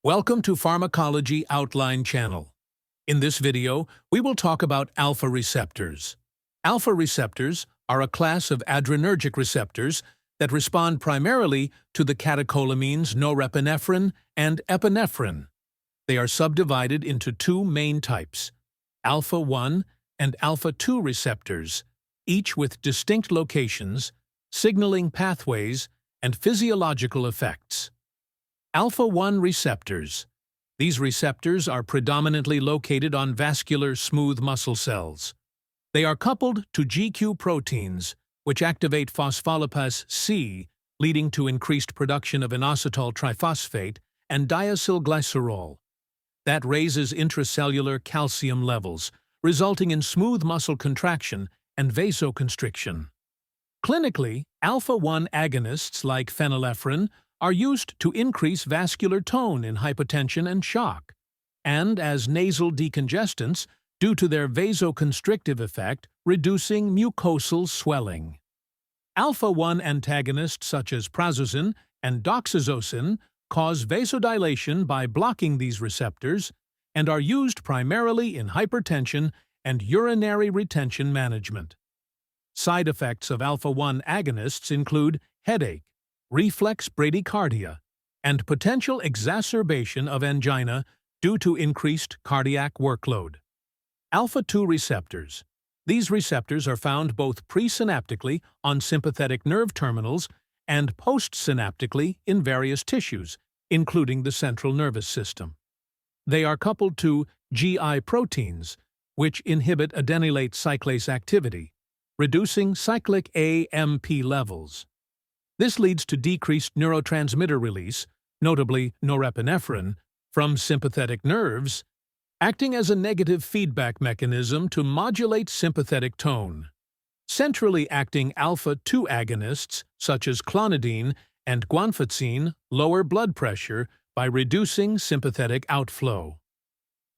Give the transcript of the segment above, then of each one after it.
Welcome to Pharmacology Outline channel. In this video, we will talk about alpha receptors. Alpha receptors are a class of adrenergic receptors that respond primarily to the catecholamines norepinephrine and epinephrine. They are subdivided into two main types, Alpha-1 and Alpha-2 receptors, each with distinct locations, signaling pathways, and physiological effects. Alpha-1 receptors. These receptors are predominantly located on vascular smooth muscle cells. They are coupled to GQ proteins, which activate phospholipase C, leading to increased production of inositol triphosphate and diacylglycerol. That raises intracellular calcium levels, resulting in smooth muscle contraction and vasoconstriction. Clinically, Alpha-1 agonists like phenylephrine are used to increase vascular tone in hypotension and shock, and as nasal decongestants due to their vasoconstrictive effect, reducing mucosal swelling. Alpha-1 antagonists such as prazosin and doxazosin cause vasodilation by blocking these receptors and are used primarily in hypertension and urinary retention management. Side effects of Alpha-1 agonists include headache, reflex bradycardia, and potential exacerbation of angina due to increased cardiac workload. Alpha-2 receptors. These receptors are found both presynaptically on sympathetic nerve terminals and postsynaptically in various tissues, including the central nervous system. They are coupled to GI proteins, which inhibit adenylate cyclase activity, reducing cyclic AMP levels. This leads to decreased neurotransmitter release, notably norepinephrine, from sympathetic nerves, acting as a negative feedback mechanism to modulate sympathetic tone. Centrally acting alpha-2 agonists, such as clonidine and guanfacine, lower blood pressure by reducing sympathetic outflow.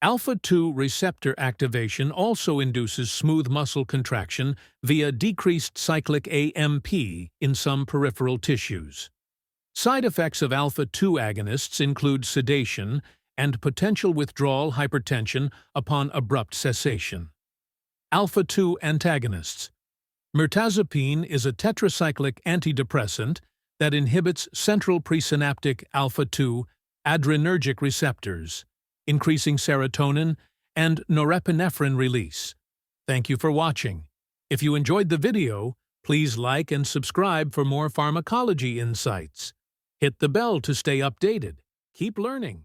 Alpha-2 receptor activation also induces smooth muscle contraction via decreased cyclic AMP in some peripheral tissues. Side effects of alpha-2 agonists include sedation and potential withdrawal hypertension upon abrupt cessation. Alpha-2 antagonists. Mirtazapine is a tetracyclic antidepressant that inhibits central presynaptic alpha-2 adrenergic receptors, increasing serotonin and norepinephrine release. Thank you for watching. If you enjoyed the video, please like and subscribe for more pharmacology insights. Hit the bell to stay updated. Keep learning.